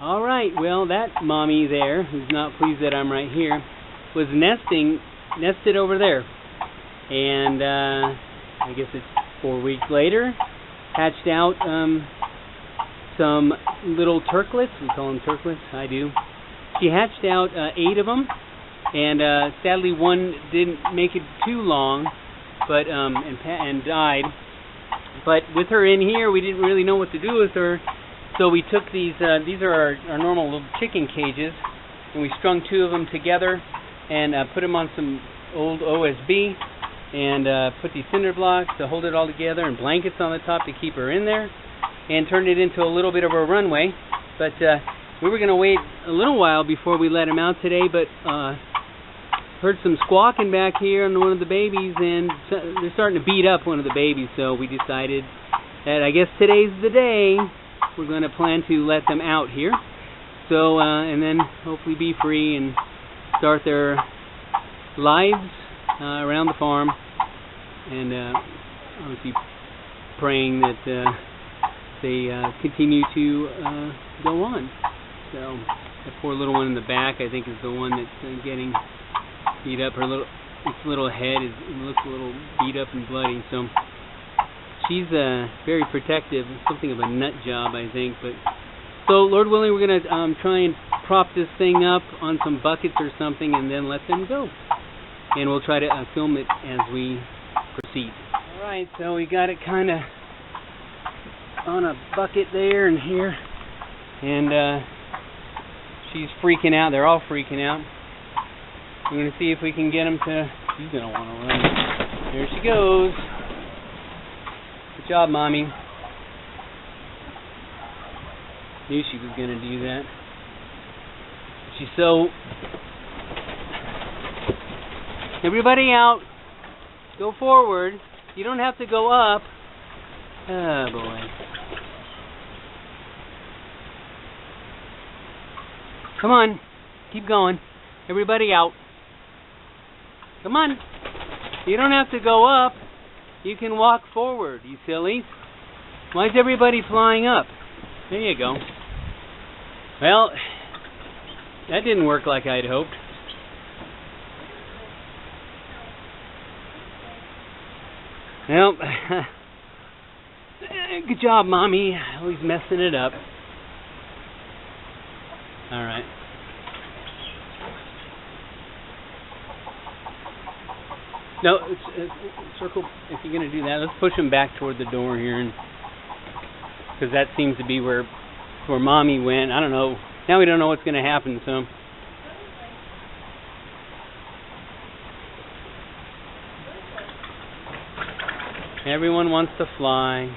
All right, well, that mommy there, who's not pleased that I'm right here, was nested over there. And I guess it's 4 weeks later, hatched out some little turklets. We call them turklets. I do. She hatched out 8 of them, and sadly one didn't make it too long, but and died. But with her in here, we didn't really know what to do with her, so we took these are our normal little chicken cages, and we strung 2 of them together and put them on some old OSB, and put these cinder blocks to hold it all together, and blankets on the top to keep her in there, and turned it into a little bit of a runway. But we were going to wait a little while before we let him out today, but heard some squawking back here on one of the babies, and they're starting to beat up one of the babies, so we decided that I guess today's the day we're going to plan to let them out here. So, and then hopefully be free and start their lives around the farm, and obviously praying that they continue to go on. So the poor little one in the back, I think, is the one that's getting beat up. Its little head looks a little beat up and bloody. So she's very protective, something of a nut job, I think. But so Lord willing, we're gonna try and prop this thing up on some buckets or something, and then let them go. And we'll try to film it as we proceed. All right, so we got it kind of on a bucket there and here, and she's freaking out. They're all freaking out. We're going to see if we can get them to... She's going to want to run. There she goes. Good job, Mommy. Knew she was going to do that. She's so... Everybody out. Go forward. You don't have to go up. Oh, boy. Come on. Keep going. Everybody out. Come on. You don't have to go up. You can walk forward, you sillies. Why is everybody flying up? There you go. Well, that didn't work like I'd hoped. Well, good job, Mommy. Always messing it up. All right. No, circle. If you're going to do that, let's push him back toward the door here, because that seems to be where Mommy went. I don't know. Now we don't know what's going to happen. So. Everyone wants to fly.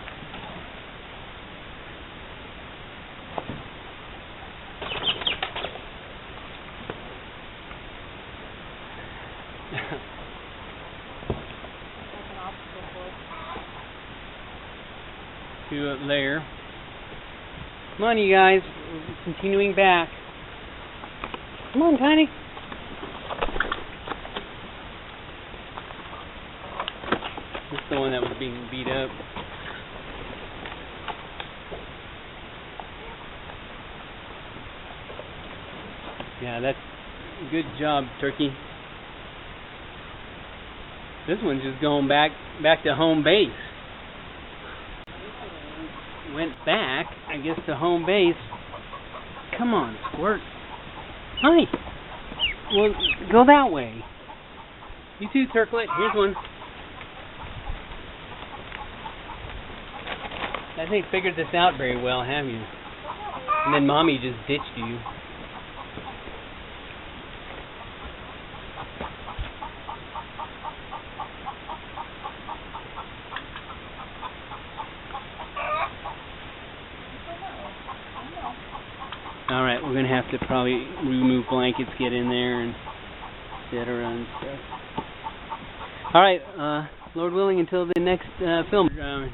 To there. Come on, you guys. We're continuing back. Come on, Tiny. This is the one that was being beat up. Yeah, that's a good job, Turkey. This one's just going back to home base. Went back, I guess, to home base. Come on, Squirt. Hi. Well, go that way. You too, Turklet. Here's one. I think figured this out very well, have you? And then Mommy just ditched you. Alright, we're going to have to probably remove blankets, get in there, and etc. and stuff. Alright, Lord willing, until the next film.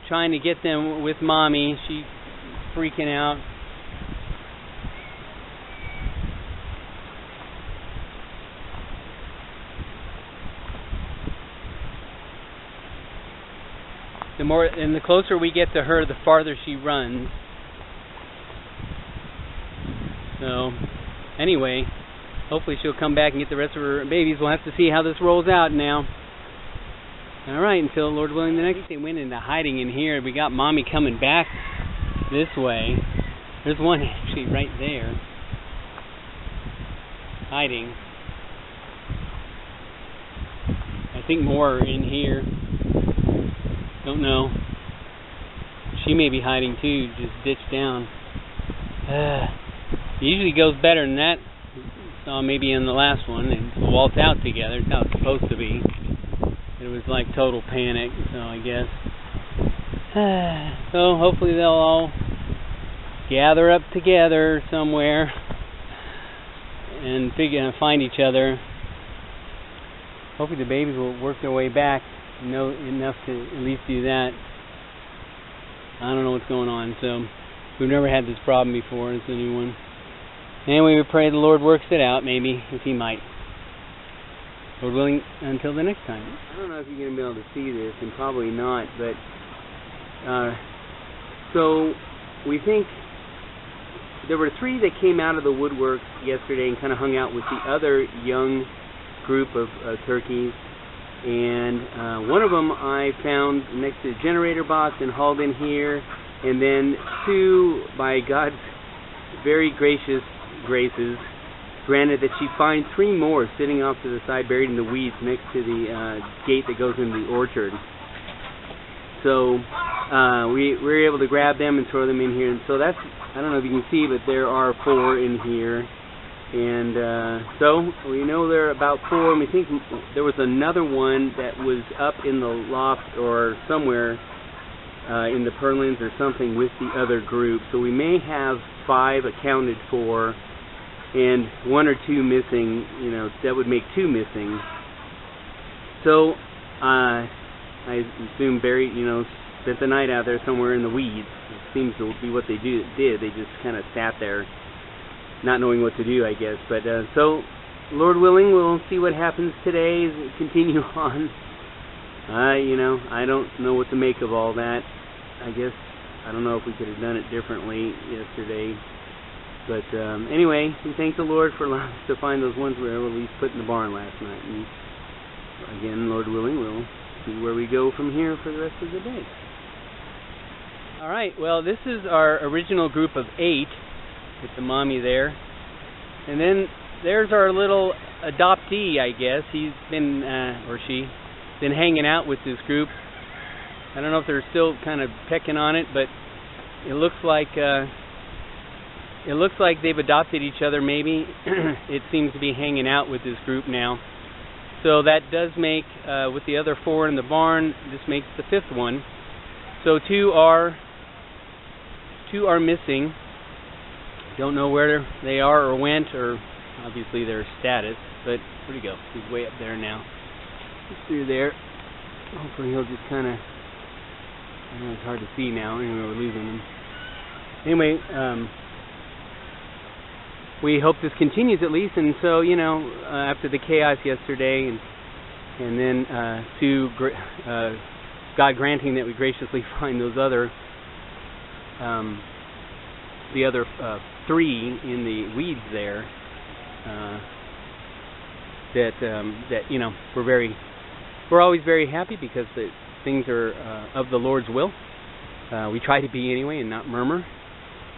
Trying to get them with Mommy. She's freaking out. The closer we get to her, the farther she runs. So, anyway, hopefully she'll come back and get the rest of her babies. We'll have to see how this rolls out now. Alright, until Lord willing the next. They went into hiding in here. We got Mommy coming back this way. There's one actually right there. Hiding. I think more are in here. Don't know. She may be hiding too, just ditched down. It usually goes better than that. Saw maybe in the last one, and waltz out together. That's how it's supposed to be. It was like total panic, so I guess. So hopefully they'll all gather up together somewhere and find each other. Hopefully the babies will work their way back, know enough to at least do that. I don't know what's going on, so we've never had this problem before. It's a new one. Anyway, we pray the Lord works it out, maybe, if He might. Lord willing, until the next time. I don't know if you're going to be able to see this, and probably not, but so we think there were 3 that came out of the woodwork yesterday and kind of hung out with the other young group of turkeys, and one of them I found next to the generator box and hauled in here, and then 2, by God's very gracious graces, granted that she finds 3 more sitting off to the side buried in the weeds next to the gate that goes into the orchard. So we were able to grab them and throw them in here, and so that's, I don't know if you can see, but there are 4 in here. And so we know there are about 4, and we think there was another one that was up in the loft or somewhere in the purlins or something with the other group. So we may have 5 accounted for and 1 or 2 missing. You know, that would make 2 missing. So I assume buried, spent the night out there somewhere in the weeds. It seems to be what they did. They just kind of sat there, not knowing what to do, I guess. But so, Lord willing, we'll see what happens today as we continue on. I don't know what to make of all that. I guess, I don't know if we could have done it differently yesterday. But anyway, we thank the Lord for allowing us to find those ones we were able to at least put in the barn last night. And again, Lord willing, we'll see where we go from here for the rest of the day. All right, well, this is our original group of 8. With the mommy there. And then there's our little adoptee, I guess. He's been, or she, been hanging out with this group. I don't know if they're still kind of pecking on it, but it looks like they've adopted each other, maybe. It seems to be hanging out with this group now. So that does make, with the other 4 in the barn, this makes the 5th one. So 2 are missing. Don't know where they are or went, or obviously their status, but where'd he go? He's way up there now. He's through there. Hopefully he'll just kind of, I know it's hard to see now, anyway, we're losing him. Anyway, we hope this continues at least, and so, after the chaos yesterday, and then God granting that we graciously find those other, the other 3 in the weeds there, we're always very happy because things are of the Lord's will. We try to be anyway and not murmur,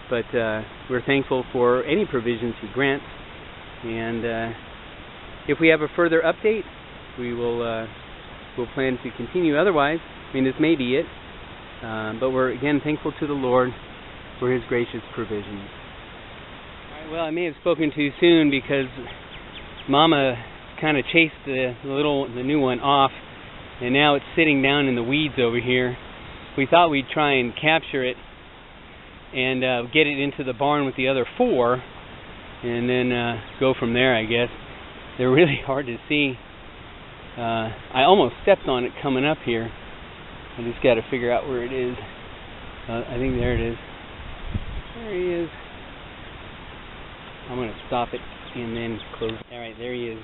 but we're thankful for any provisions He grants, and if we have a further update, we'll plan to continue. Otherwise, this may be it, but we're again thankful to the Lord for His gracious provisions. All right, well, I may have spoken too soon because Mama kind of chased the new one off, and now it's sitting down in the weeds over here. We thought we'd try and capture it and get it into the barn with the other 4, and then go from there, I guess. They're really hard to see. I almost stepped on it coming up here. I just got to figure out where it is. I think there it is. There he is. I'm going to stop it and then close. All right, there he is,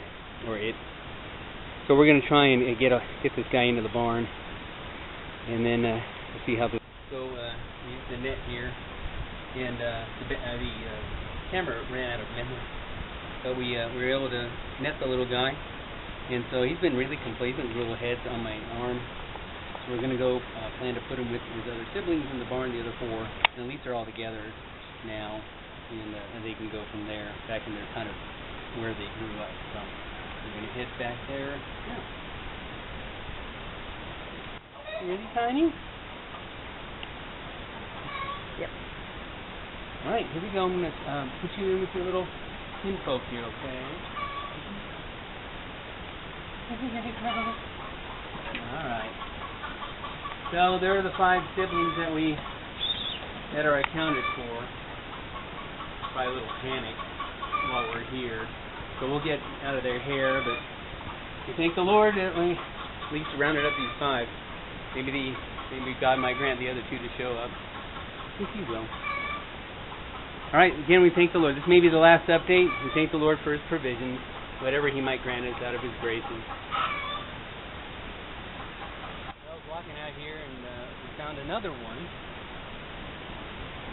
or it. So we're going to try and get this guy into the barn, and then we'll see how this. So we use the net here, and the camera ran out of memory. So we were able to net the little guy, and so he's been really complacent. His little head's on my arm. So we're gonna go plan to put him with his other siblings in the barn, the other 4, and at least they're all together now, and they can go from there back in their kind of where they grew up. So we're gonna head back there now. You ready, Tiny? Yep. All right, here we go. I'm gonna put you in with your little kinfolk here, okay? All right. So there are the 5 siblings that are accounted for. Probably a little panic while we're here, so we'll get out of their hair. But we thank the Lord that we at least rounded up these 5. Maybe God might grant the other 2 to show up. If He will. All right. Again, we thank the Lord. This may be the last update. We thank the Lord for His provisions, whatever He might grant us out of His graces. I was walking out here and we found another one.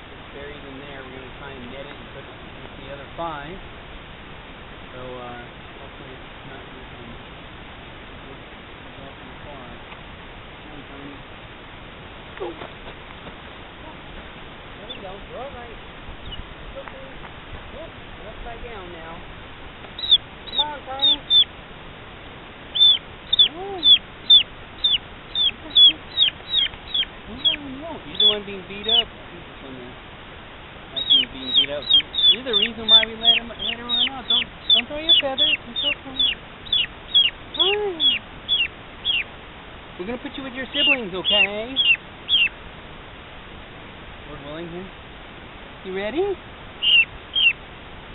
It's buried in there. We're going to try and net it and put it with the other 5. So hopefully it's not looking off in the far. Go. There we go. You're all right. It's okay. Oh, you're upside down now. Come on, Tiny. Oh. No. You're the one being beat up. He's the one that's being beat up. You're the reason why we let him run out. Don't throw your feathers. It's okay. Hi. We're gonna put you with your siblings, okay? Lord willing here. You ready? Is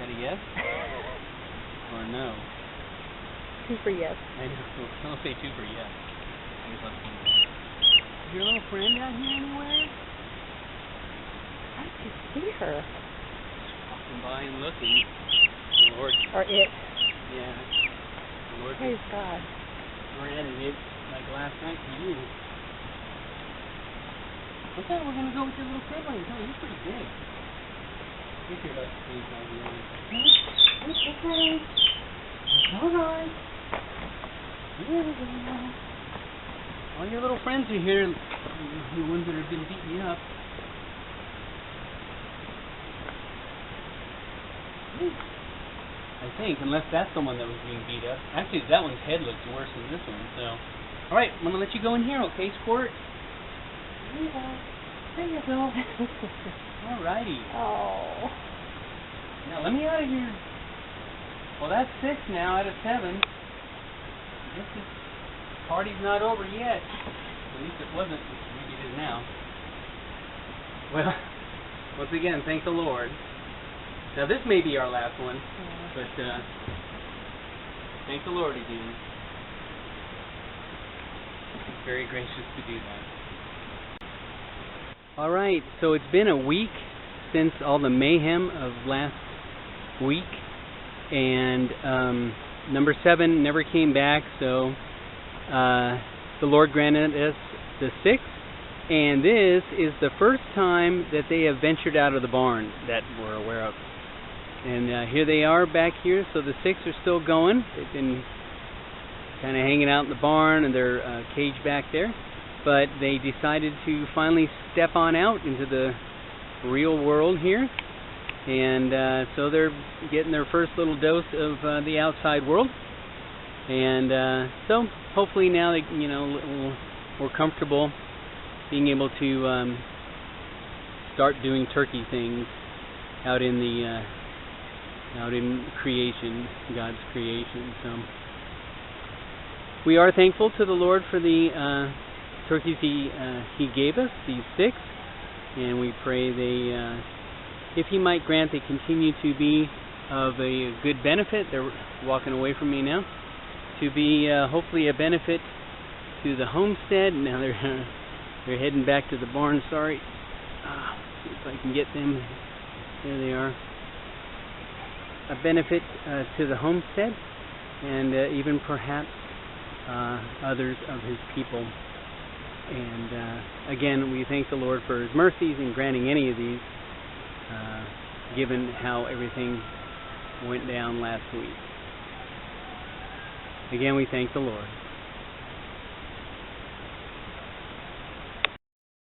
that a yes? Or no? 2 for yes. I know. I'll say 2 for yes. I just love to Is your little friend out here anywhere? How did you see her? Walking by and looking. The Lord. Or it. Yeah. The Lord. Praise God. Granted it like last night to you. Okay, we're gonna go with your little sibling. Oh, you're pretty big. You're here about the same size as the It's okay. It's alright. All your little friends are here, the ones that have been beating you up. I think, unless that's the one that was being beat up. Actually, that one's head looks worse than this one, so. Alright, I'm gonna let you go in here, okay, Squirt? There you go. There you go. Alrighty. Oh. Now let me out of here. Well, that's 6 now out of 7. This party's not over yet. At least it wasn't. Maybe it is now. Well, once again, thank the Lord. Now this may be our last one, but thank the Lord again. He's very gracious to do that. All right, so it's been a week since all the mayhem of last week, and number 7 never came back, so the Lord granted us the 6th, and this is the first time that they have ventured out of the barn that we're aware of. And here they are back here, so the 6 are still going. They've been kind of hanging out in the barn and their cage back there, but they decided to finally step on out into the real world here, and so they're getting their first little dose of the outside world, and so hopefully now they, you know, a little more comfortable being able to start doing turkey things out in the out in creation, God's creation. So we are thankful to the Lord for the turkeys He gave us, these 6, and we pray they, if He might grant, they continue to be of a good benefit. They're walking away from me now. To be hopefully a benefit to the homestead. Now they're heading back to the barn. Sorry, see if I can get them. There they are. A benefit to the homestead, and even perhaps others of His people. And again, we thank the Lord for His mercies in granting any of these given how everything went down last week. Again, we thank the Lord.